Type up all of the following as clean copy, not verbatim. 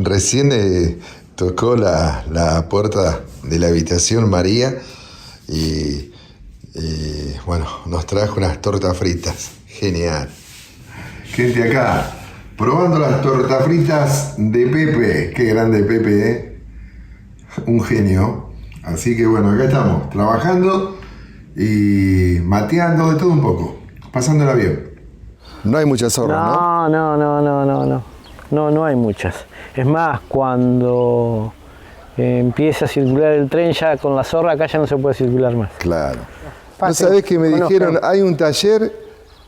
Recién tocó la puerta de la habitación María y bueno, nos trajo unas tortas fritas. Genial. Gente acá, probando las tortas fritas de Pepe. Qué grande Pepe, ¿eh? Un genio. Así que bueno, acá estamos, trabajando y mateando de todo un poco, pasándola bien. No hay muchas zorras, ¿no? No hay muchas. Es más, cuando empieza a circular el tren, ya con la zorra acá ya no se puede circular más. Claro. ¿No sabés que me dijeron, hay un taller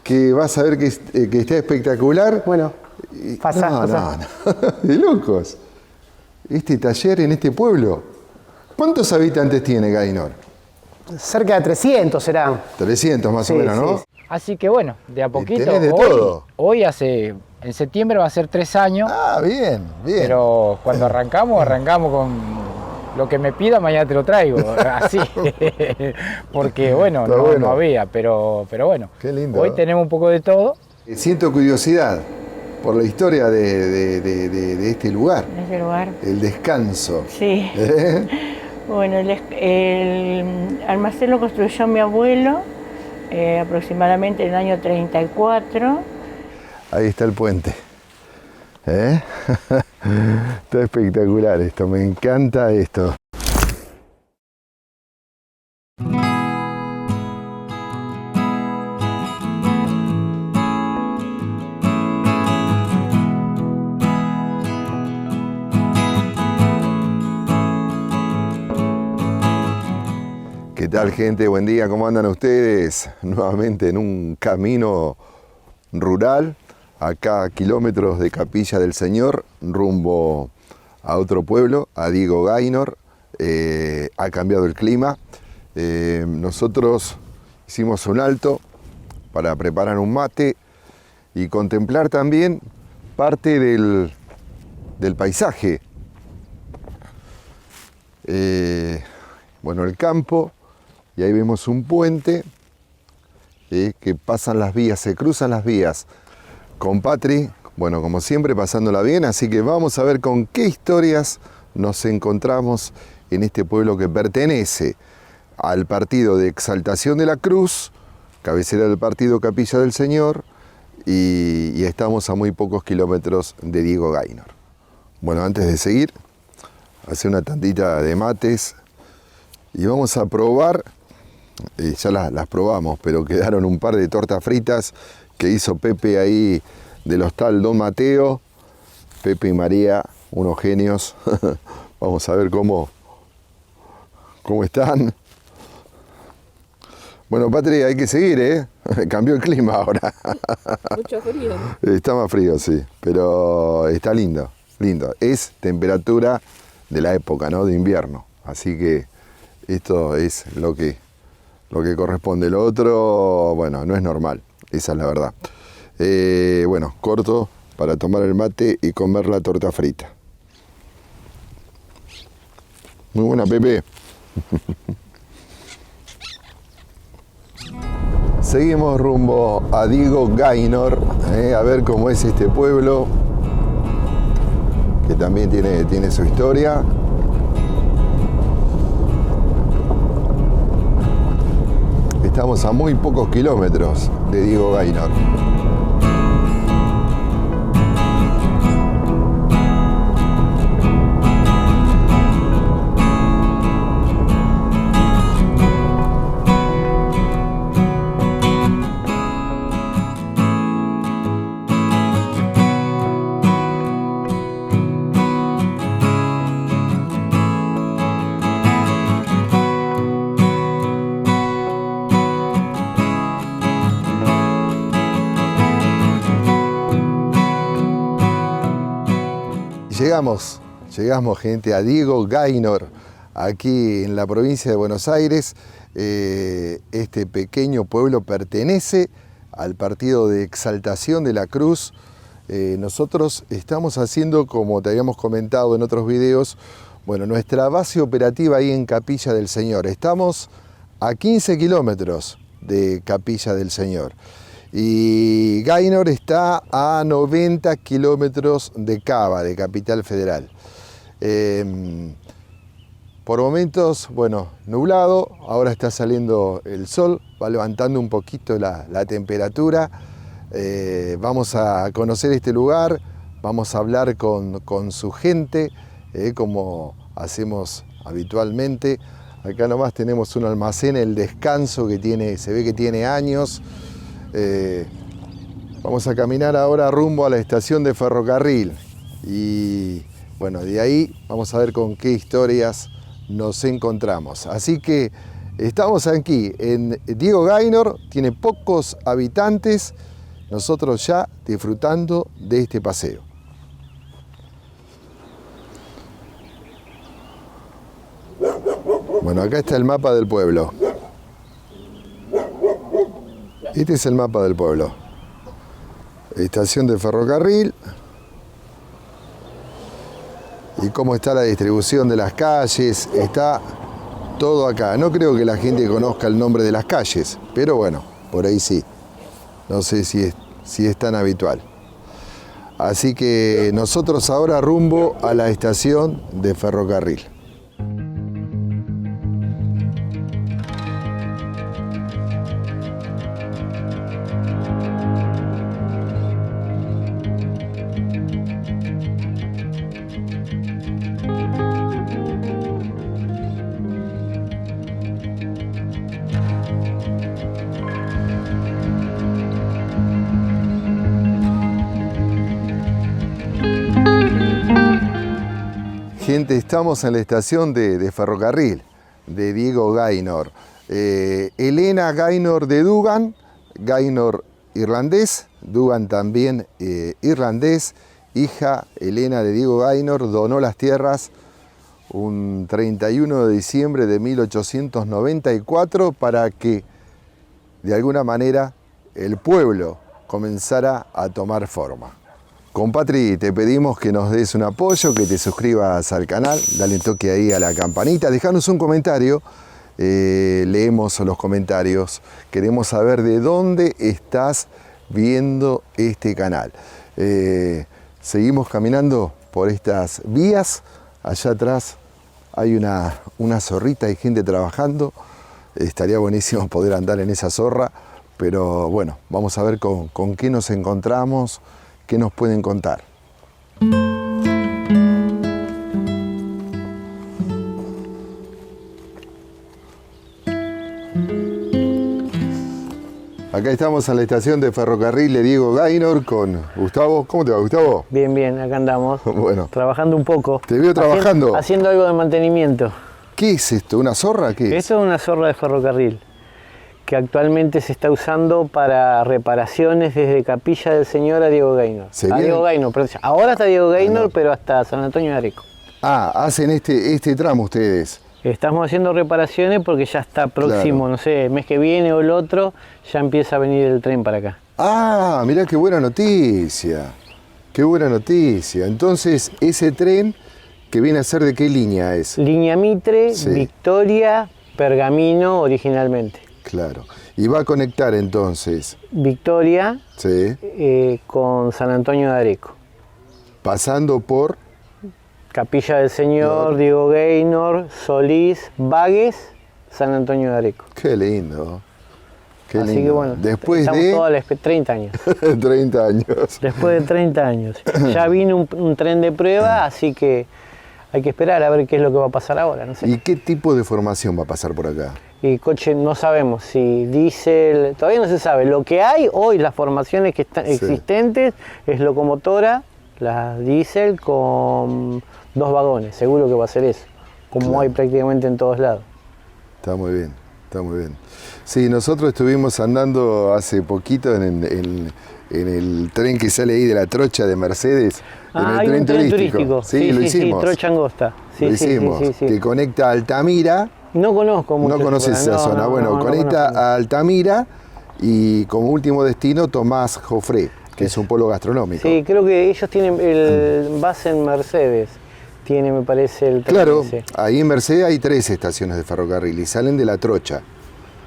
que vas a ver que está espectacular? Bueno, pasa. No. De locos. Este taller en este pueblo, ¿cuántos habitantes tiene Gaynor? Cerca de 300 serán. 300 más o menos, ¿no? Sí. Así que bueno, de a poquito. Tenés de todo. Hoy en septiembre va a ser 3 años. Ah, bien. Pero cuando arrancamos con lo que me pida, mañana te lo traigo. Así. Porque bueno, no había, pero bueno. Qué lindo. Hoy tenemos un poco de todo. Siento curiosidad por la historia de este lugar. Ese lugar. El descanso. Sí. Bueno, el almacén lo construyó mi abuelo aproximadamente en el año 34. Ahí está el puente. Está espectacular esto, me encanta esto. ¿Qué tal, gente? Buen día, ¿cómo andan ustedes? Nuevamente en un camino rural, acá a kilómetros de Capilla del Señor, rumbo a otro pueblo, a Diego Gaynor. Ha cambiado el clima. Nosotros hicimos un alto para preparar un mate y contemplar también parte del paisaje. Bueno, el campo. Y ahí vemos un puente que pasan las vías, se cruzan las vías. Con Patri, bueno, como siempre, pasándola bien, así que vamos a ver con qué historias nos encontramos en este pueblo que pertenece al partido de Exaltación de la Cruz, cabecera del partido Capilla del Señor, y estamos a muy pocos kilómetros de Diego Gaynor. Bueno, antes de seguir, hacer una tandita de mates y vamos a probar. Ya las probamos, pero quedaron un par de tortas fritas que hizo Pepe ahí del hostal Don Mateo. Pepe y María, unos genios. Vamos a ver cómo están. Bueno, Patri, hay que seguir, ¿eh? Cambió el clima ahora. Mucho frío. Está más frío, sí, pero está lindo. Es temperatura de la época, ¿no? De invierno. Así que esto es lo que corresponde. Lo otro, bueno, no es normal, esa es la verdad. Bueno, corto para tomar el mate y comer la torta frita. Muy buena, Pepe. Seguimos rumbo a Diego Gaynor, a ver cómo es este pueblo, que también tiene su historia. Estamos a muy pocos kilómetros de Diego Gaynor. Llegamos, gente, a Diego Gaynor, aquí en la provincia de Buenos Aires. Este pequeño pueblo pertenece al partido de Exaltación de la Cruz. Nosotros estamos haciendo, como te habíamos comentado en otros videos, bueno, nuestra base operativa ahí en Capilla del Señor. Estamos a 15 kilómetros de Capilla del Señor. Y Gaynor está a 90 kilómetros de Cava, de Capital Federal. Por momentos, bueno, nublado, ahora está saliendo el sol, va levantando un poquito la temperatura. Vamos a conocer este lugar, vamos a hablar con su gente, como hacemos habitualmente. Acá nomás tenemos un almacén, El Descanso, que se ve que tiene años. Vamos a caminar ahora rumbo a la estación de ferrocarril y bueno, de ahí vamos a ver con qué historias nos encontramos. Así que estamos aquí en Diego Gaynor, tiene pocos habitantes, nosotros ya disfrutando de este paseo. Bueno, acá está el mapa del pueblo. Este es el mapa del pueblo. Estación de ferrocarril. Y cómo está la distribución de las calles. Está todo acá. No creo que la gente conozca el nombre de las calles, pero bueno, por ahí sí. No sé si es tan habitual. Así que nosotros ahora rumbo a la estación de ferrocarril. Gente, estamos en la estación de ferrocarril de Diego Gaynor. Elena Gaynor de Dugan, Gaynor irlandés, Dugan también irlandés, hija Elena de Diego Gaynor, donó las tierras un 31 de diciembre de 1894 para que de alguna manera el pueblo comenzara a tomar forma. Compatri, te pedimos que nos des un apoyo, que te suscribas al canal, dale un toque ahí a la campanita, dejanos un comentario, leemos los comentarios, queremos saber de dónde estás viendo este canal. Seguimos caminando por estas vías, allá atrás hay una zorrita, hay gente trabajando, estaría buenísimo poder andar en esa zorra, pero bueno, vamos a ver con qué nos encontramos. ¿Qué nos pueden contar? Acá estamos en la estación de ferrocarril de Diego Gaynor con Gustavo. ¿Cómo te va, Gustavo? Bien, bien, acá andamos. Bueno. Trabajando un poco. Te veo trabajando. Haciendo algo de mantenimiento. ¿Qué es esto? ¿Una zorra? ¿Qué es? Esto es una zorra de ferrocarril que actualmente se está usando para reparaciones desde Capilla del Señor a Diego Gaynor. Diego Gaynor, perdón. Ahora está Diego Gaynor, pero hasta San Antonio de Areco. Ah, hacen este tramo ustedes. Estamos haciendo reparaciones porque ya está próximo, claro. No sé, el mes que viene o el otro, ya empieza a venir el tren para acá. Ah, mirá qué buena noticia. Qué buena noticia. Entonces, ese tren que viene a ser, ¿de qué línea es? Línea Mitre, sí. Victoria, Pergamino originalmente. Claro. Y va a conectar entonces Victoria, sí. Con San Antonio de Areco. Pasando por Capilla del Señor, claro. Diego Gaynor, Solís, Bagues, San Antonio de Areco. Qué lindo. Qué Así lindo. Que bueno, después estamos de todos 30 años. 30 años. Después de 30 años. Ya vino un tren de prueba, así que hay que esperar a ver qué es lo que va a pasar ahora. No sé. ¿Y qué tipo de formación va a pasar por acá? Y coche no sabemos, si diésel, todavía no se sabe. Lo que hay hoy, las formaciones que están existentes, es locomotora, la diésel con 2 vagones, seguro que va a ser eso, como claro. Hay prácticamente en todos lados. Está muy bien, está muy bien. Sí, nosotros estuvimos andando hace poquito en el tren que sale ahí de la trocha de Mercedes, en el tren turístico. Sí, lo hicimos. Sí, trocha angosta. Sí, lo hicimos, que conecta a Altamira. No conozco mucho. No conoces esa zona. Bueno, conecta a Altamira y como último destino Tomás Jofré, que es un polo gastronómico. Sí, creo que ellos tienen el base en Mercedes. Tiene, me parece, el tren. Claro, ese. Ahí en Mercedes hay 3 estaciones de ferrocarril y salen de la trocha.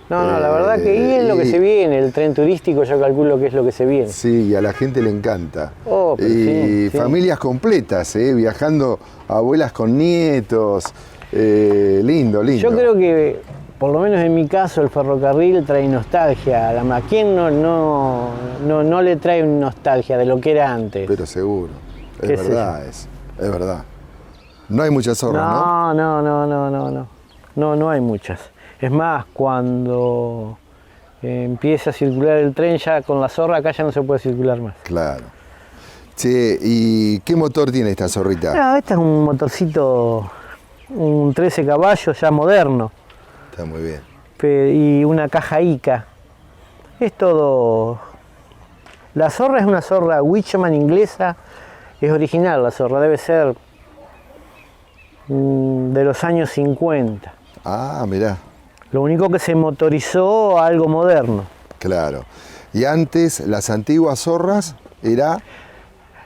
No, la verdad que ahí es lo que se viene, el tren turístico yo calculo que es lo que se viene. Sí, y a la gente le encanta. Oh, y sí. familias completas, viajando, abuelas con nietos, lindo. Yo creo que, por lo menos en mi caso, el ferrocarril trae nostalgia. ¿A quién no le trae nostalgia de lo que era antes? Pero seguro, es verdad, es verdad. No hay muchas zorras, ¿no? No hay muchas. Es más, cuando empieza a circular el tren, ya con la zorra acá ya no se puede circular más. Claro. Che, ¿y qué motor tiene esta zorrita? No, este es un motorcito, un 13 caballos ya moderno. Está muy bien. Y una caja ICA. Es todo. La zorra es una zorra Wichman inglesa, es original la zorra, debe ser de los años 50. Ah, mirá. Lo único que se motorizó a algo moderno. Claro. Y antes, las antiguas zorras era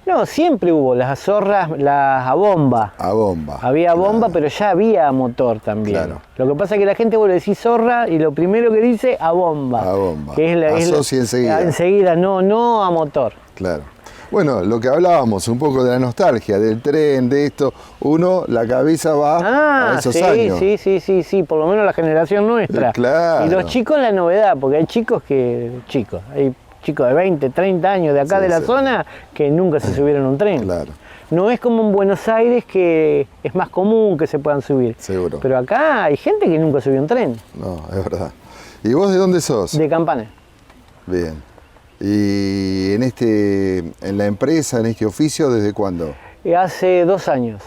No, siempre hubo las zorras, las a bomba. a bomba. Había bomba, Claro. pero ya había motor también. Claro. Lo que pasa es que la gente vuelve a decir zorra y lo primero que dice a bomba. A bomba. Que Asocia enseguida. Enseguida, no a motor. Claro. Bueno, lo que hablábamos, un poco de la nostalgia, del tren, de esto, uno, la cabeza va a esos años. Sí, por lo menos la generación nuestra. Claro. Y los chicos la novedad, porque hay chicos hay chicos de 20, 30 años de acá Sí, de la sí. zona que nunca se subieron a un tren. Claro, No es como en Buenos Aires que es más común que se puedan subir. seguro. Pero acá hay gente que nunca subió un tren, No, es verdad. ¿Y vos de dónde sos? de Campana. Bien. ¿Y en la empresa, en este oficio, desde cuándo? Hace 2 años.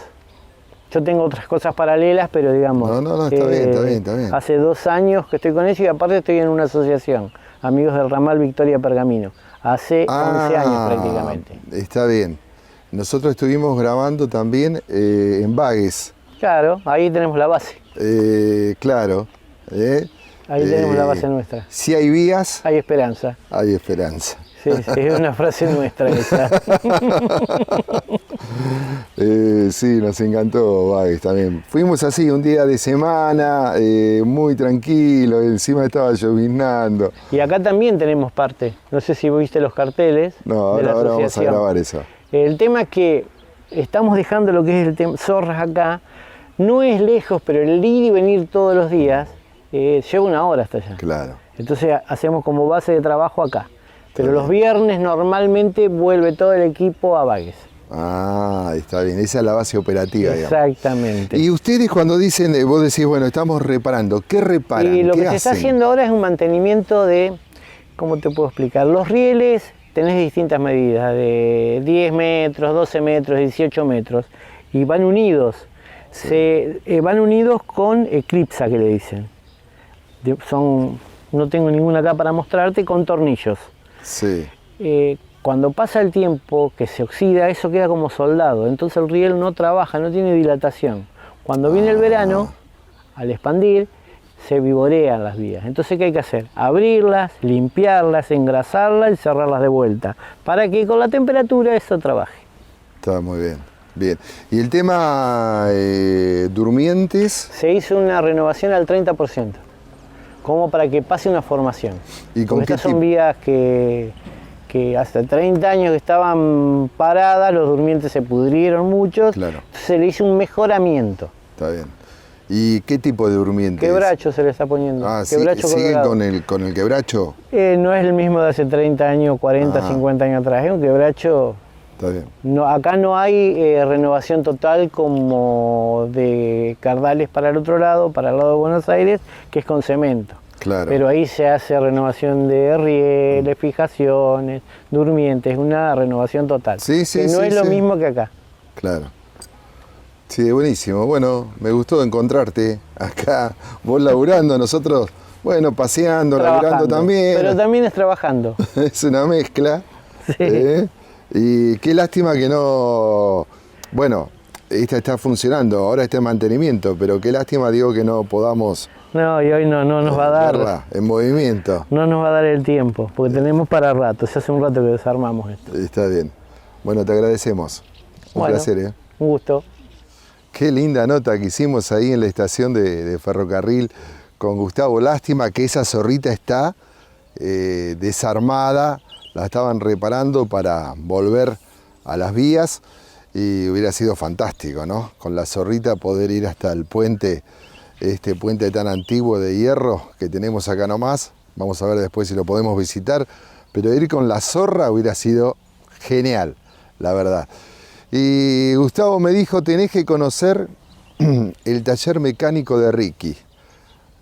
Yo tengo otras cosas paralelas, pero digamos... No, está bien. Hace 2 años que estoy con eso y aparte estoy en una asociación, Amigos del Ramal Victoria Pergamino. Hace 11 años prácticamente. Está bien. Nosotros estuvimos grabando también en Bagues. Claro, ahí tenemos la base. Claro. Ahí tenemos la base nuestra. Si hay vías, Hay esperanza. hay esperanza. Sí, es una frase nuestra esa. Sí, nos encantó Bagues también. Fuimos así un día de semana, muy tranquilo, encima estaba lloviznando. Y acá también tenemos parte. No sé si viste los carteles No, de la ahora vamos a asociación. grabar eso. El tema es que estamos dejando lo que es el tema zorras acá. No es lejos, pero el ir y venir todos los días lleva 1 hora hasta allá. Claro. Entonces hacemos como base de trabajo acá. Pero los viernes normalmente vuelve todo el equipo a Bagues. Ah, está bien, esa es la base operativa, digamos. Exactamente. Y ustedes cuando dicen, vos decís, bueno, estamos reparando, ¿qué reparan? Y lo ¿Qué que se está hacen? haciendo ahora es un mantenimiento de, ¿cómo te puedo explicar? Los rieles tenés distintas medidas, de 10 metros, 12 metros, 18 metros, y van unidos. Van unidos con eclipsa, que le dicen. No tengo ninguna acá para mostrarte, con tornillos. Sí, Cuando pasa el tiempo que se oxida, eso queda como soldado, entonces el riel no trabaja, no tiene dilatación. Cuando viene el verano, al expandir, se vivorean las vías. Entonces, ¿qué hay que hacer? Abrirlas, limpiarlas, engrasarlas y cerrarlas de vuelta, para que con la temperatura eso trabaje. está muy bien. Bien. ¿Y el tema durmientes? Se hizo una renovación al 30%, como para que pase una formación. ¿Y con Porque qué estas son tipo? vías que hasta 30 años que estaban paradas, los durmientes se pudrieron muchos, Claro. entonces se le hizo un mejoramiento. Está bien. ¿Y qué tipo de durmientes? Quebracho se le está poniendo. Ah, sí, quebracho ¿sigue colorado. con el quebracho? No es el mismo de hace 30 años, 40, 50 años atrás, es un quebracho. Está bien. No, acá no hay renovación total como de Cardales para el otro lado, para el lado de Buenos Aires, que es con cemento. Claro. Pero ahí se hace renovación de rieles, fijaciones, durmientes, una renovación total. Sí, sí, que no sí, es lo sí. mismo que acá. Claro. Sí, buenísimo. Bueno, me gustó encontrarte acá, vos laburando, nosotros, bueno, paseando, laburando Trabajando. también. Pero también es trabajando. Es una mezcla. Sí. Y qué lástima que no... Bueno, esta está funcionando, ahora está en mantenimiento, pero qué lástima, digo, que no podamos No, y hoy no nos va a dar. verla en movimiento. No nos va a dar el tiempo, porque tenemos para rato. Se hace un rato que desarmamos esto. Está bien. Bueno, te agradecemos. Un Bueno, placer, ¿eh? Un gusto. Qué linda nota que hicimos ahí en la estación de ferrocarril Gustavo. Lástima que esa zorrita está desarmada, la estaban reparando para volver a las vías y hubiera sido fantástico, ¿no? Con la zorrita poder ir hasta el puente, este puente tan antiguo de hierro que tenemos acá nomás. Vamos a ver después si lo podemos visitar, pero ir con la zorra hubiera sido genial, la verdad. Y Gustavo me dijo, tenés que conocer el taller mecánico de Ricky.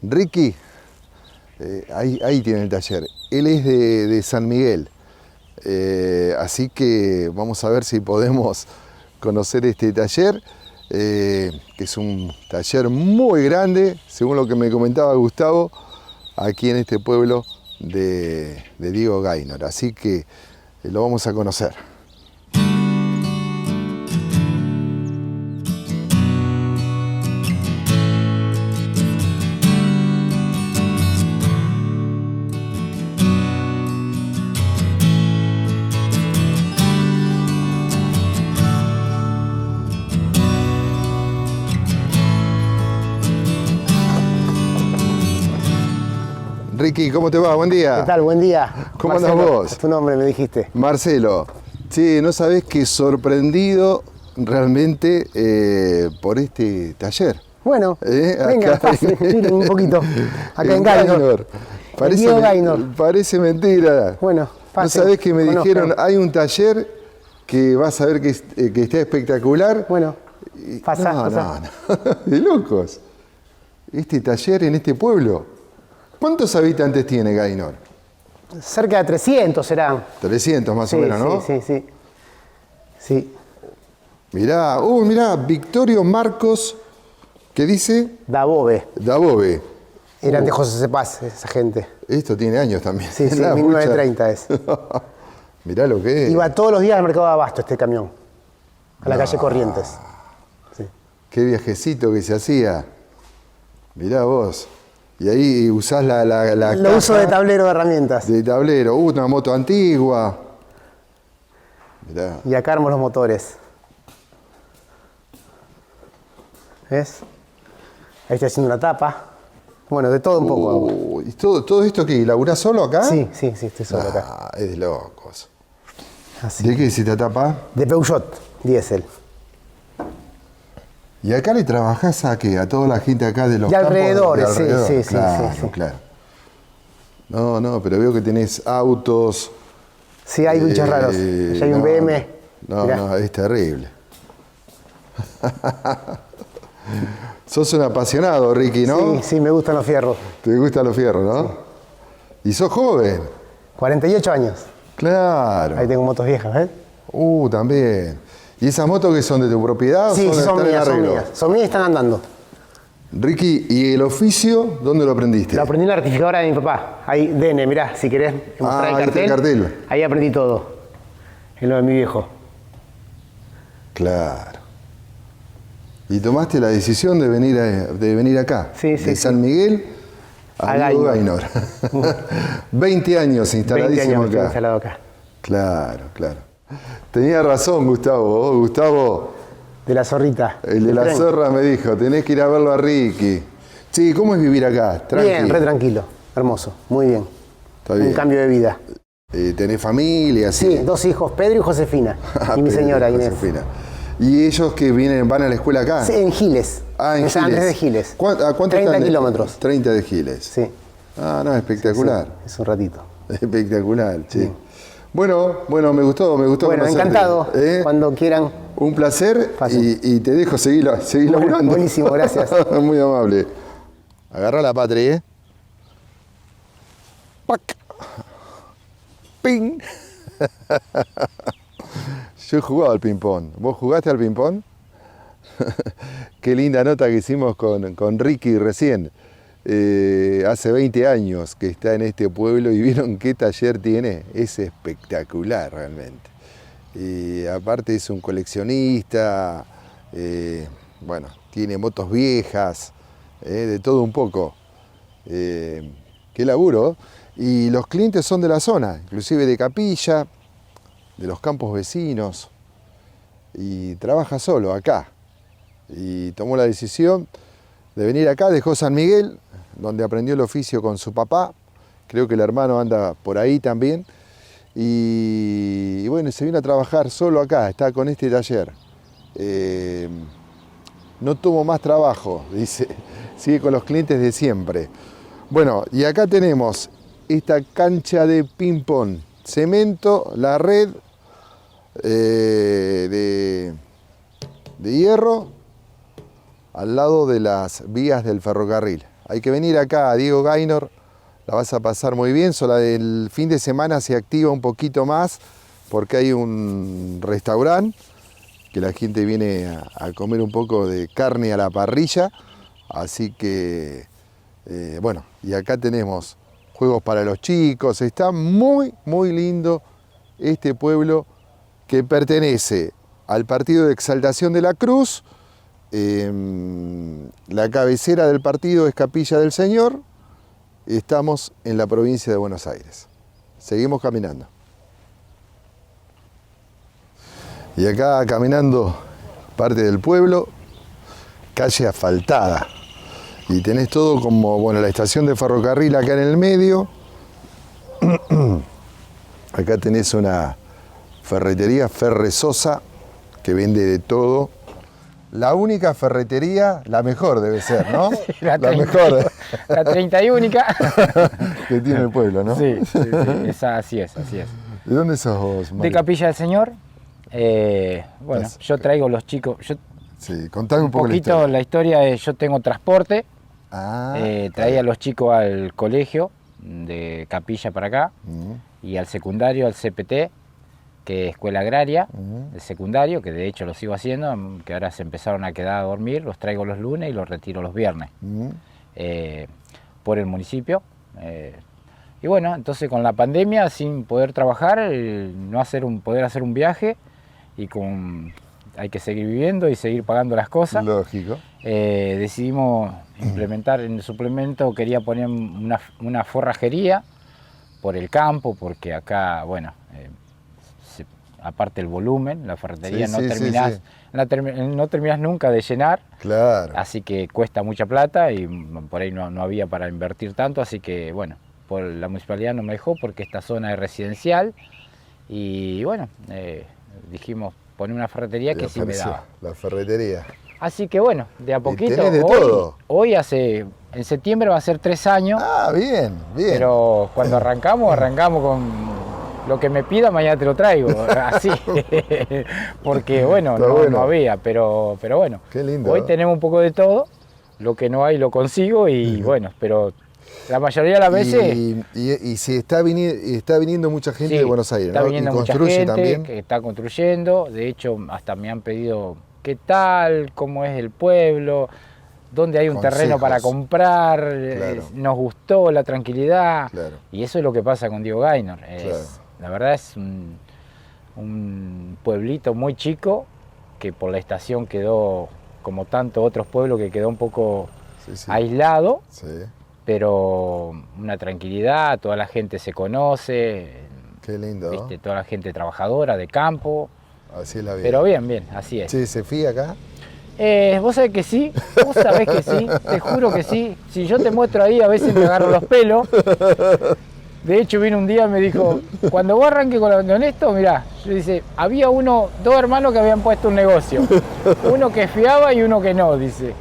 Ricky, ahí tiene el taller. Él es de San Miguel. Así que vamos a ver si podemos conocer este taller, que es un taller muy grande, según lo que me comentaba Gustavo, aquí en este pueblo de Diego Gaynor. Así que lo vamos a conocer. Ricky, ¿cómo te va? Buen día. ¿Qué tal? Buen día. ¿Cómo andás vos? Tu nombre me dijiste. Marcelo. Sí, no sabés qué sorprendido realmente por este taller. Bueno, venga, acá miren un poquito. Acá en Gaynor. Parece, Gaynor. Parece mentira. Bueno, pase. ¿No sabés que me Conozco. dijeron, hay un taller que vas a ver que está espectacular? Bueno, pasa, no, pasa. no, de locos. Este taller en este pueblo. ¿Cuántos habitantes tiene Gaynor? Cerca de 300 serán. 300 más Sí, o menos, ¿no? Sí. Mirá, Victorio Marcos, ¿qué dice? Dabove. Dabove. Eran de José Cepaz, esa gente. Esto tiene años también. Sí, La 1930 es. pucha. Mirá lo que es. Iba todos los días al mercado de Abasto este camión. A la calle Corrientes. Sí. Qué viajecito que se hacía. Mirá vos. Y ahí usás la Lo uso de tablero de herramientas. De tablero. Una moto antigua. Mirá. Y acá armo los motores. ¿Ves? Ahí estoy haciendo una tapa. Bueno, de todo un poco hago. ¿Y todo esto qué? ¿Laburás solo acá? Sí, estoy solo acá. Es de locos. Así. ¿De qué es esta tapa? De Peugeot, diésel. ¿Y acá le trabajás a qué? ¿A toda la gente acá de los De campos? alrededores, sí. Claro. No, pero veo que tenés autos. Sí, hay bichos raros. Allá hay un BM. Mirá. No, es terrible. Sos un apasionado, Ricky, ¿no? Sí, me gustan los fierros. Te gustan los fierros, ¿no? Sí. Y sos joven. 48 años. Claro. Ahí tengo motos viejas, ¿ves? También. ¿Y esas motos que son de tu propiedad? Sí, o son mías. Son mías y están andando. Ricky, ¿y el oficio dónde lo aprendiste? Lo aprendí en la rectificadora de mi papá. Ahí, Dene, mirá, si querés mostrar ahí está el cartel. Ahí aprendí todo. En lo de mi viejo. Claro. ¿Y tomaste la decisión de venir acá? Sí, de San Miguel a Diego Gaynor. 20 años instaladísimo 20 años acá. instalado acá. Claro. Tenía razón, Gustavo. Gustavo, de la zorrita. El de la zorra me dijo, tenés que ir a verlo a Ricky. Sí, ¿cómo es vivir acá? Bien, re tranquilo. Hermoso. Muy bien. Está bien. Un cambio de vida. ¿Tenés familia? Sí, 2 hijos, Pedro y Josefina. Y mi señora Inés. Josefina. ¿Y ellos que van a la escuela acá? Sí, en Giles. En San Andrés de Giles. ¿A cuánto 30 kilómetros. 30 de Giles. Sí. No, espectacular. Sí, es un ratito. Espectacular, sí. Bueno, me gustó Bueno, conocerte. encantado. Cuando quieran. Un placer y te dejo seguir laburando. Buenísimo, gracias. Muy amable. Agarra la Patri, ¿eh? ¡Pac! ¡Ping! Yo he jugado al ping-pong. ¿Vos jugaste al ping-pong? Qué linda nota que hicimos con Ricky recién. Hace 20 años que está en este pueblo y vieron qué taller tiene. Es espectacular realmente. Y aparte es un coleccionista, tiene motos viejas, de todo un poco. Qué laburo. Y los clientes son de la zona, inclusive de Capilla, de los campos vecinos. Y trabaja solo acá. Y tomó la decisión de venir acá, dejó San Miguel, donde aprendió el oficio con su papá. Creo que el hermano anda por ahí también. Y bueno, se vino a trabajar solo acá, está con este taller. No tuvo más trabajo, dice, sigue con los clientes de siempre. Bueno, y acá tenemos esta cancha de ping-pong, cemento, la red de hierro al lado de las vías del ferrocarril. Hay que venir acá a Diego Gaynor, la vas a pasar muy bien, solo el fin de semana se activa un poquito más porque hay un restaurante que la gente viene a comer un poco de carne a la parrilla, así que bueno, y acá tenemos juegos para los chicos, está muy lindo este pueblo que pertenece al partido de Exaltación de la Cruz. La cabecera del partido es Capilla del Señor. Estamos en la provincia de Buenos Aires. Seguimos caminando. Y acá caminando parte del pueblo, calle asfaltada. Y tenés todo como, bueno, la estación de ferrocarril acá en el medio. Acá tenés una ferretería Ferresosa que vende de todo. La única ferretería, la mejor debe ser, ¿no? Sí, la mejor. La 31 que tiene el pueblo, ¿no? Sí, así es. ¿De dónde sos vos, Mario? De Capilla del Señor. Bueno, yo traigo los chicos. Sí, contame un poco poquito la historia es, yo tengo transporte. Traía a los chicos al colegio de Capilla para acá y al secundario, al CPT, que es Escuela Agraria, el secundario, que de hecho lo sigo haciendo, que ahora se empezaron a quedar a dormir, los traigo los lunes y los retiro los viernes por el municipio. Y bueno, entonces con la pandemia, sin poder trabajar, poder hacer un viaje y hay que seguir viviendo y seguir pagando las cosas. Lógico. Decidimos implementar en el suplemento, quería poner una forrajería por el campo, porque acá, bueno, aparte el volumen, la ferretería no terminás nunca de llenar, claro. Así que cuesta mucha plata y por ahí no había para invertir tanto, así que bueno, la municipalidad no me dejó porque esta zona es residencial y bueno, dijimos poner una ferretería que sí me daba. La ferretería. Así que bueno, de a poquito, ¿Tenés de todo? Hoy en septiembre va a ser 3 años. Ah, bien. Pero cuando arrancamos con lo que me pida, mañana te lo traigo, así, porque bueno, no había, pero bueno. Qué lindo. Hoy tenemos un poco de todo, lo que no hay lo consigo y bueno, pero la mayoría de las veces... Y si está viniendo mucha gente de Buenos Aires, está viniendo y mucha construye gente también. que está construyendo, de hecho hasta me han pedido qué tal, cómo es el pueblo, dónde hay un terreno para comprar, claro. Nos gustó la tranquilidad, claro. Y eso es lo que pasa con Diego Gaynor. Claro. La verdad es un pueblito muy chico que por la estación quedó, como tantos otros pueblos, que quedó un poco aislado, pero una tranquilidad, toda la gente se conoce. Qué lindo. ¿Viste? Toda la gente trabajadora, de campo. Así es la vida. Pero bien, así es. Sí, ¿se fía acá? Vos sabés que sí, vos sabés que sí, te juro que sí. Si yo te muestro ahí, a veces me agarro los pelos. De hecho, vino un día y me dijo, cuando vos arranques con lo honesto, mirá, yo dice, había dos hermanos que habían puesto un negocio. Uno que fiaba y uno que no, dice.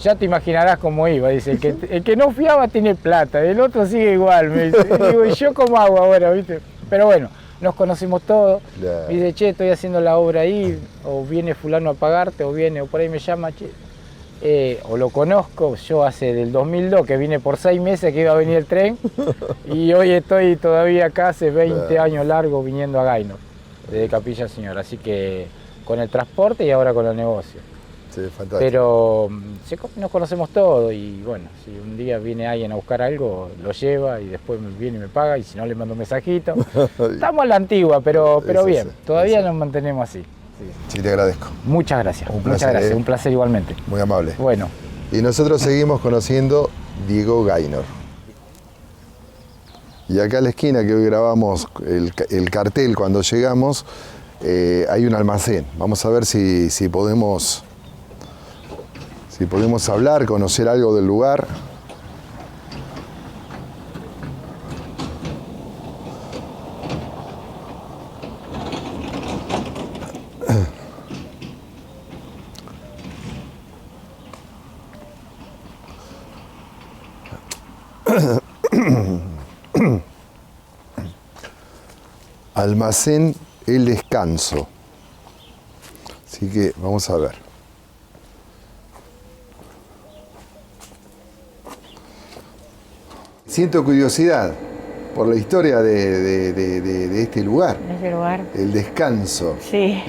Ya te imaginarás cómo iba, dice, el que no fiaba tiene plata, el otro sigue igual, me dice. Y digo, ¿y yo cómo hago ahora, viste? Pero bueno, nos conocimos todos. Claro. Me dice, che, estoy haciendo la obra ahí, o viene fulano a pagarte, o por ahí me llama, che. O lo conozco, yo hace del 2002 que vine por 6 meses que iba a venir el tren y hoy estoy todavía acá hace 20 años largos viniendo a Gaynor, desde Capilla del Señor, así que con el transporte y ahora con el negocio. Sí, fantástico. Pero nos conocemos todos y bueno, si un día viene alguien a buscar algo, lo lleva y después viene y me paga y si no le mando un mensajito. Estamos a la antigua, pero bien, todavía nos mantenemos así. Sí, te agradezco. Muchas gracias. Un placer, muchas gracias. Un placer igualmente. Muy amable. Bueno. Y nosotros seguimos conociendo Diego Gaynor. Y acá a la esquina que hoy grabamos el cartel cuando llegamos, hay un almacén. Vamos a ver si podemos hablar, conocer algo del lugar. Almacén El Descanso. Así que vamos a ver. Siento curiosidad por la historia de este lugar. De ese lugar. El Descanso. Sí.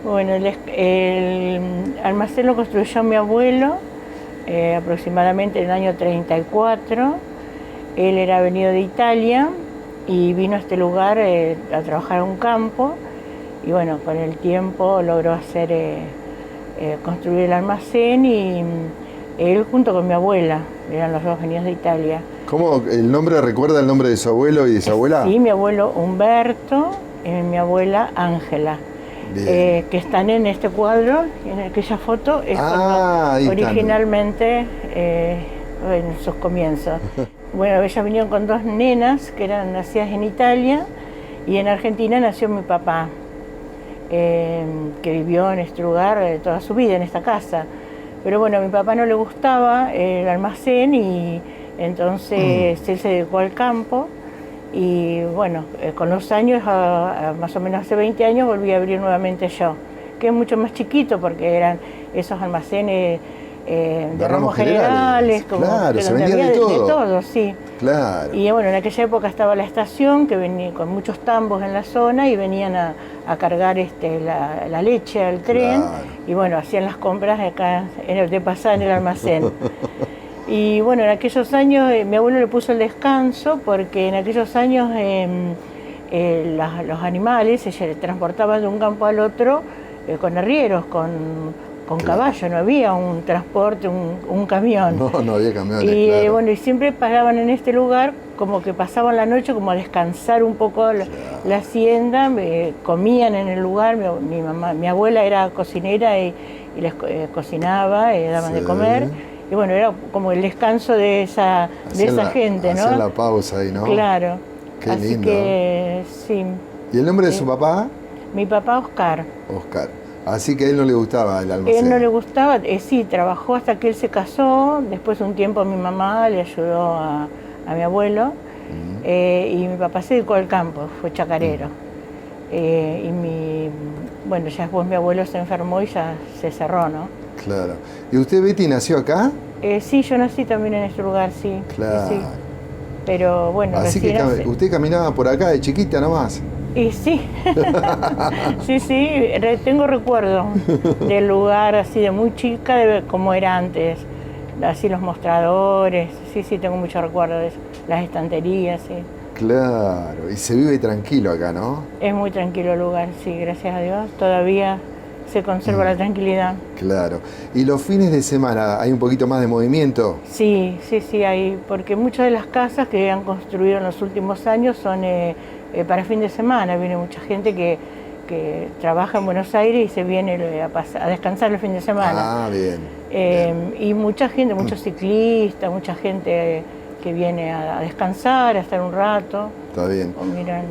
Bueno, el almacén lo construyó mi abuelo aproximadamente en el año 34. Él era venido de Italia y vino a este lugar a trabajar en un campo. Y bueno, con el tiempo logró hacer construir el almacén y él junto con mi abuela, eran los dos venidos de Italia. ¿Cómo el nombre recuerda el nombre de su abuelo y de su abuela? Sí, mi abuelo Humberto y mi abuela Ángela, que están en este cuadro, en aquella foto, es originalmente en sus comienzos. Bueno, ellas vinieron con dos nenas que eran nacidas en Italia y en Argentina nació mi papá, que vivió en este lugar toda su vida, en esta casa. Pero bueno, a mi papá no le gustaba el almacén y entonces él se dedicó al campo y bueno, con los años, más o menos hace 20 años, volví a abrir nuevamente yo, que es mucho más chiquito porque eran esos almacenes de ramos generales, como claro, se donde vendía había de todo. de todo, sí. Claro. Y bueno, en aquella época estaba la estación que venía con muchos tambos en la zona y venían a cargar la leche al tren. Claro. Y bueno, hacían las compras acá de pasada en el almacén. Y bueno, en aquellos años mi abuelo le puso El Descanso porque en aquellos años los animales se transportaban de un campo al otro con arrieros, con caballo, no había un transporte, un camión. No había camiones, Y claro. bueno, y siempre paraban en este lugar, como que pasaban la noche como a descansar un poco la hacienda, comían en el lugar, mi abuela era cocinera y les cocinaba, daban de comer. Y bueno, era como el descanso de esa gente, ¿no? Hacer la pausa ahí, ¿no? Claro. Qué Así lindo. que sí. ¿Y el nombre de su papá? Mi papá Oscar. Oscar. Así que a él no le gustaba el almacén. Él no le gustaba, sí, trabajó hasta que él se casó, después un tiempo mi mamá le ayudó a mi abuelo y mi papá se dedicó al campo, fue chacarero. Bueno, ya después mi abuelo se enfermó y ya se cerró, ¿no? Claro. ¿Y usted, Betty, nació acá? Sí, yo nací también en este lugar, sí. Claro. Sí. Pero bueno, así que usted caminaba por acá de chiquita nomás. Y sí, sí, tengo recuerdos del lugar así de muy chica, de cómo era antes, así los mostradores, sí, tengo mucho recuerdo de eso, las estanterías, sí. Claro, y se vive tranquilo acá, ¿no? Es muy tranquilo el lugar, sí, gracias a Dios, todavía se conserva la tranquilidad. Claro, ¿y los fines de semana hay un poquito más de movimiento? Sí, hay, porque muchas de las casas que han construido en los últimos años son para fin de semana, viene mucha gente que trabaja en Buenos Aires y se viene a descansar el fin de semana. Ah, bien. Y mucha gente, muchos ciclistas, mucha gente que viene a descansar, a estar un rato. Está bien. O miran.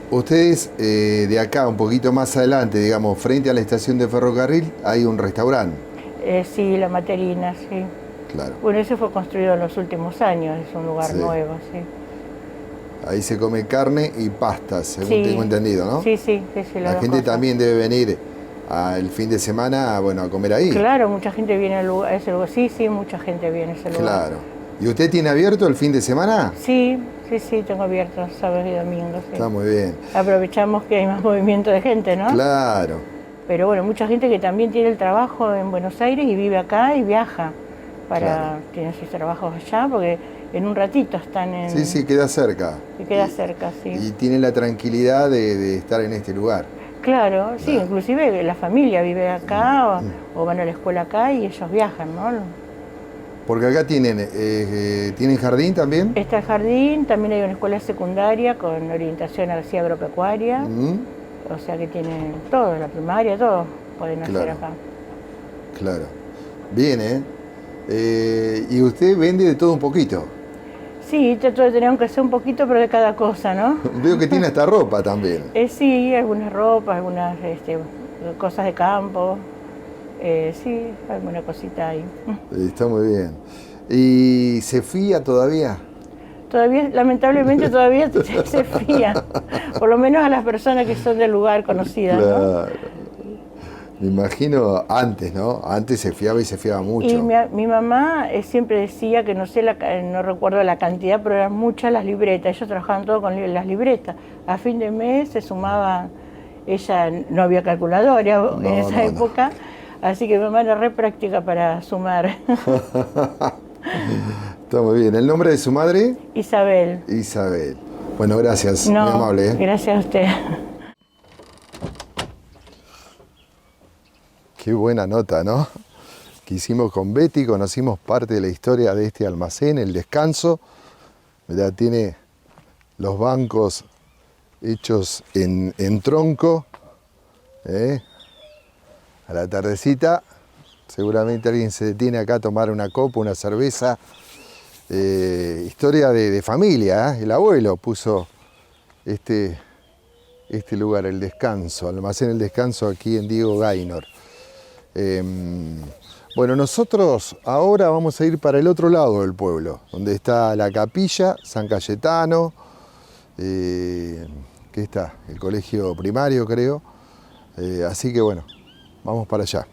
Ustedes de acá, un poquito más adelante, digamos, frente a la estación de ferrocarril, hay un restaurante. Sí, La Materina, sí. Claro. Bueno, ese fue construido en los últimos años, es un lugar nuevo, sí. Ahí se come carne y pastas, según tengo entendido, ¿no? Sí. La gente también debe venir el fin de semana, bueno, a comer ahí. Claro, mucha gente viene a ese lugar. Sí, mucha gente viene a ese lugar. Claro. ¿Y usted tiene abierto el fin de semana? Sí, tengo abierto sábados y domingos. Sí. Está muy bien. Aprovechamos que hay más movimiento de gente, ¿no? Claro. Pero bueno, mucha gente que también tiene el trabajo en Buenos Aires y vive acá y viaja tiene sus trabajos allá, porque en un ratito están en... Sí, queda cerca. Queda cerca, sí. Y tiene la tranquilidad de estar en este lugar. Claro, sí, inclusive la familia vive acá o van a la escuela acá y ellos viajan, ¿no? Porque acá tienen jardín también. Está el jardín, también hay una escuela secundaria con orientación hacia agropecuaria, o sea que tienen todo, la primaria, todo pueden hacer acá. Claro. Bien, ¿eh? Y usted vende de todo un poquito. Sí, trato de tener aunque sea un poquito, pero de cada cosa, ¿no? Veo que tiene hasta ropa también. Sí, algunas ropas, algunas cosas de campo. Sí, alguna cosita ahí. Está muy bien. ¿Y se fía todavía? Todavía, lamentablemente todavía se fía, por lo menos a las personas que son del lugar conocidas, claro. ¿no? Me imagino antes, ¿no? Antes se fiaba y se fiaba mucho. Y mi mamá siempre decía que no sé, no recuerdo la cantidad, pero eran muchas las libretas. Ellos trabajaban todo con las libretas. A fin de mes se sumaba, ella no había calculadora en esa época, así que mi mamá era re práctica para sumar. Está muy bien. ¿El nombre de su madre? Isabel. Isabel. Bueno, gracias. Muy amable. Gracias a usted. Qué buena nota, ¿no? Que hicimos con Betty, conocimos parte de la historia de este almacén, El Descanso. Ya tiene los bancos hechos en tronco. A la tardecita, seguramente alguien se detiene acá a tomar una copa, una cerveza. Historia de familia, ¿eh? El abuelo puso este lugar, El Descanso, almacén El Descanso aquí en Diego Gaynor. Bueno, nosotros ahora vamos a ir para el otro lado del pueblo, donde está la capilla, San Cayetano, que está el colegio primario, creo. Así que bueno, vamos para allá.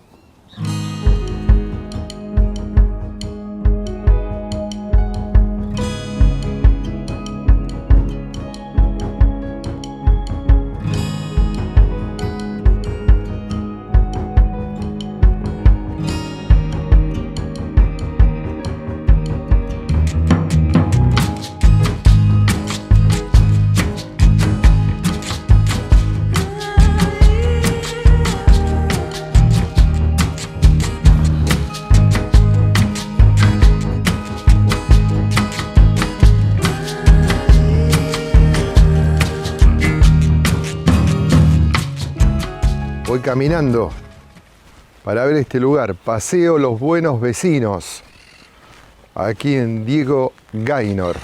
Voy caminando para ver este lugar, Paseo Los Buenos Vecinos, aquí en Diego Gaynor.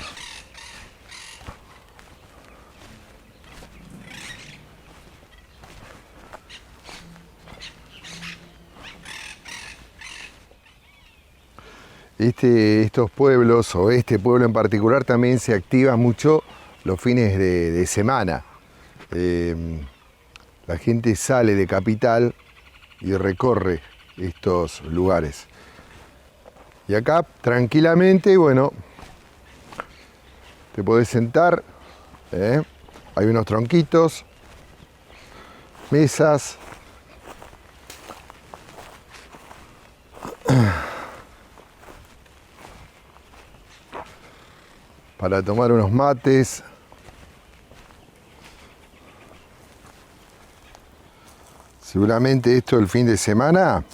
Estos pueblos, o este pueblo en particular, también se activa mucho los fines de semana. La gente sale de Capital y recorre estos lugares. Y acá, tranquilamente, bueno, te podés sentar, hay unos tronquitos, mesas. Para tomar unos mates. Seguramente esto el fin de semana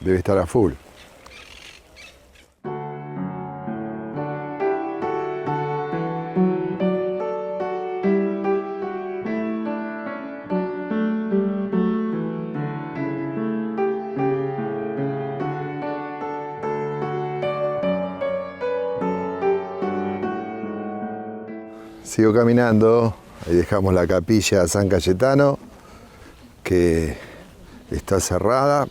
debe estar a full. Sigo caminando. Ahí dejamos la capilla San Cayetano, que está cerrada.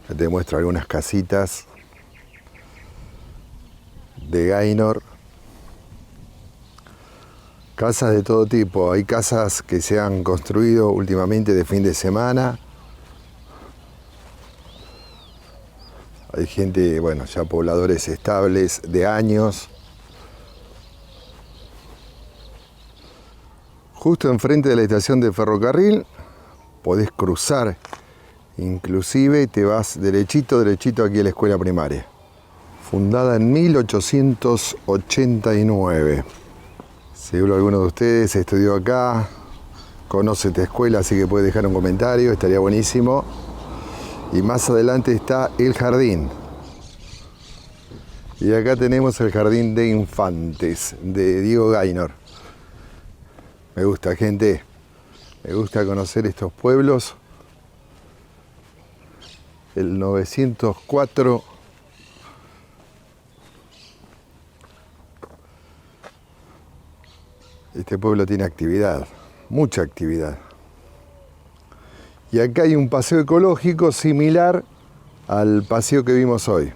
Acá te muestro algunas casitas de Gaynor. Casas de todo tipo. Hay casas que se han construido últimamente de fin de semana. Hay gente, bueno, ya pobladores estables de años. Justo enfrente de la estación de ferrocarril podés cruzar, inclusive te vas derechito aquí a la escuela primaria. Fundada en 1889. Seguro alguno de ustedes estudió acá, conoce esta escuela, así que puede dejar un comentario, estaría buenísimo. Y más adelante está el jardín. Y acá tenemos el jardín de infantes de Diego Gaynor. Me gusta, gente. Me gusta conocer estos pueblos. El 904. Este pueblo tiene actividad, mucha actividad. Y acá hay un paseo ecológico similar al paseo que vimos hoy.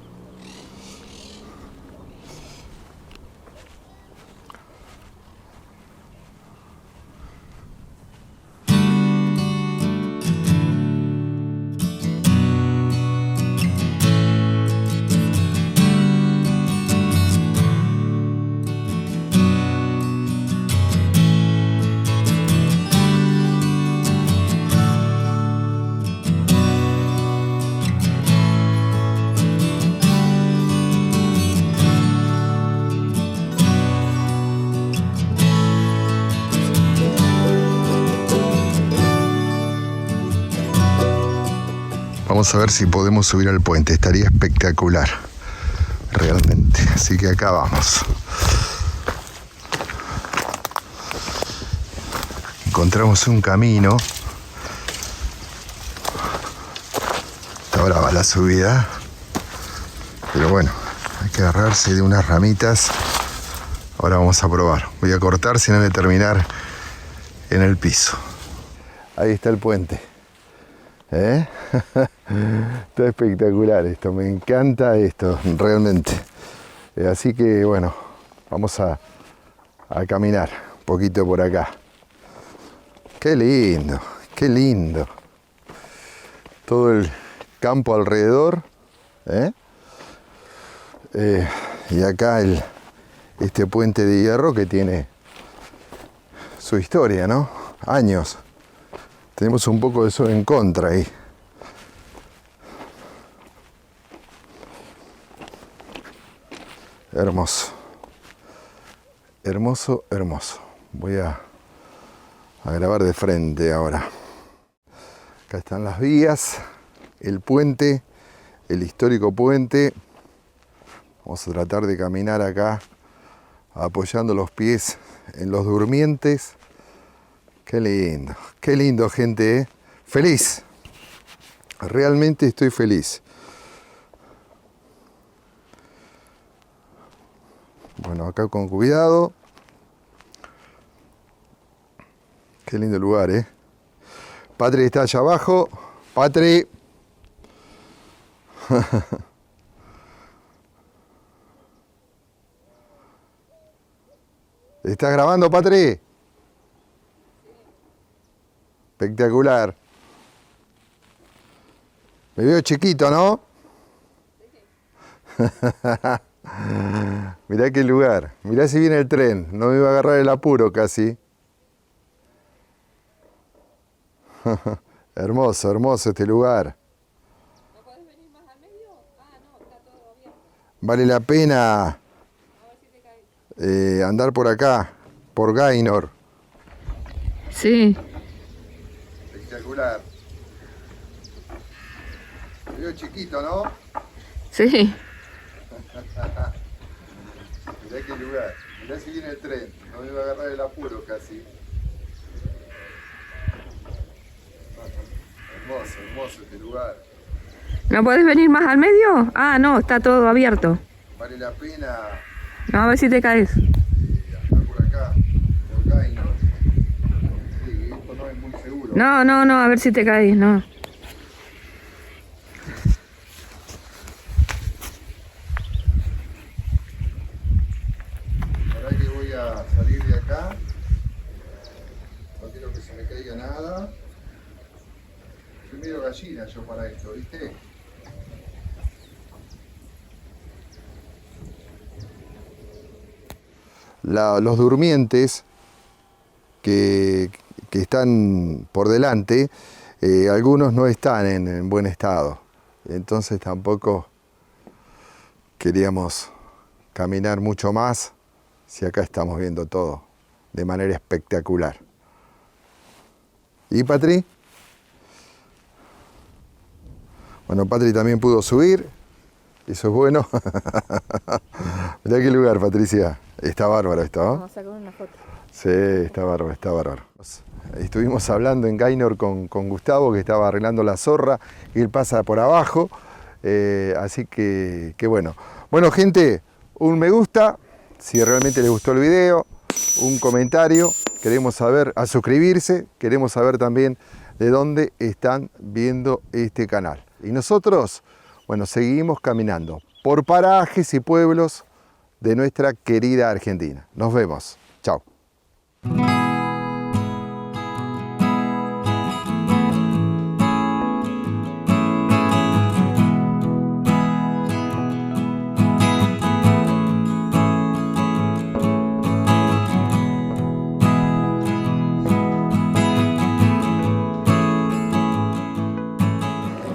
Vamos a ver si podemos subir al puente, estaría espectacular, realmente. Así que acá vamos. Encontramos un camino. Está brava la subida, pero bueno, hay que agarrarse de unas ramitas. Ahora vamos a probar. Voy a cortar si no voy a terminar en el piso. Ahí está el puente. Está espectacular esto, me encanta esto, realmente. Así que bueno, vamos a caminar un poquito por acá. Qué lindo, qué lindo. Todo el campo alrededor. Y acá este puente de hierro que tiene su historia, ¿no? Años. Tenemos un poco de sol en contra ahí. Hermoso. Hermoso, hermoso. Voy a grabar de frente ahora. Acá están las vías, el puente, el histórico puente. Vamos a tratar de caminar acá apoyando los pies en los durmientes. Qué lindo, gente, ¿eh? Feliz. Realmente estoy feliz. Bueno, acá con cuidado. Qué lindo lugar, ¿eh? Patri está allá abajo. Patri. ¿Estás grabando, Patri? Espectacular. Me veo chiquito, ¿no? Mirá qué lugar. Mirá si viene el tren. No me iba a agarrar el apuro casi. Hermoso, hermoso este lugar. ¿No podés venir más al medio? Ah, no, está todo abierto. Vale la pena A ver si te caes. andar por acá, por Gaynor. Sí. Espectacular. Me veo chiquito, ¿no? Sí. Mirá qué lugar. Mirá si viene el tren. No me iba a agarrar el apuro casi. Hermoso, hermoso este lugar. ¿No podés venir más al medio? Ah, no, está todo abierto. Vale la pena A ver si te caes. andar por acá, por Gaynor. Sí, esto no es muy seguro. No, a ver si te caes, no. Ahora que voy a salir de acá. No quiero que se me caiga nada. Soy medio gallina yo para esto, ¿viste? Los durmientes que están por delante, algunos no están en buen estado. Entonces tampoco queríamos caminar mucho más si acá estamos viendo todo de manera espectacular. ¿Y Patri? Bueno, Patri también pudo subir. Eso es bueno. Mirá qué lugar, Patricia. Está bárbaro esto, ¿no? Vamos a sacar una foto. Sí, está bárbaro, está bárbaro. Estuvimos hablando en Gaynor con Gustavo, que estaba arreglando la zorra, y él pasa por abajo. Así que bueno. Bueno, gente, un me gusta, si realmente les gustó el video, un comentario, queremos saber, a suscribirse, queremos saber también de dónde están viendo este canal. Y nosotros, bueno, seguimos caminando por parajes y pueblos de nuestra querida Argentina. Nos vemos. Chao.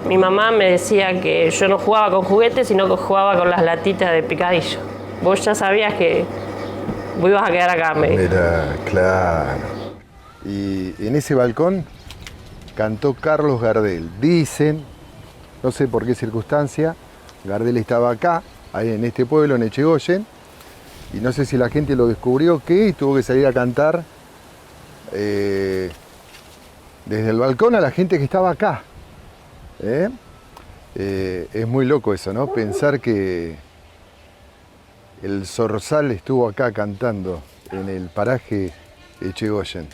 Mi mamá me decía que yo no jugaba con juguetes, sino que jugaba con las latitas de picadillo. Vos ya sabías que vos ibas a quedar acá, me dijo. Mira, claro. Y en ese balcón cantó Carlos Gardel. Dicen, no sé por qué circunstancia, Gardel estaba acá, ahí en este pueblo, en Echegoyen, y no sé si la gente lo descubrió y tuvo que salir a cantar desde el balcón a la gente que estaba acá. Es muy loco eso, ¿no? Pensar que el Zorzal estuvo acá cantando en el paraje Echegoyen.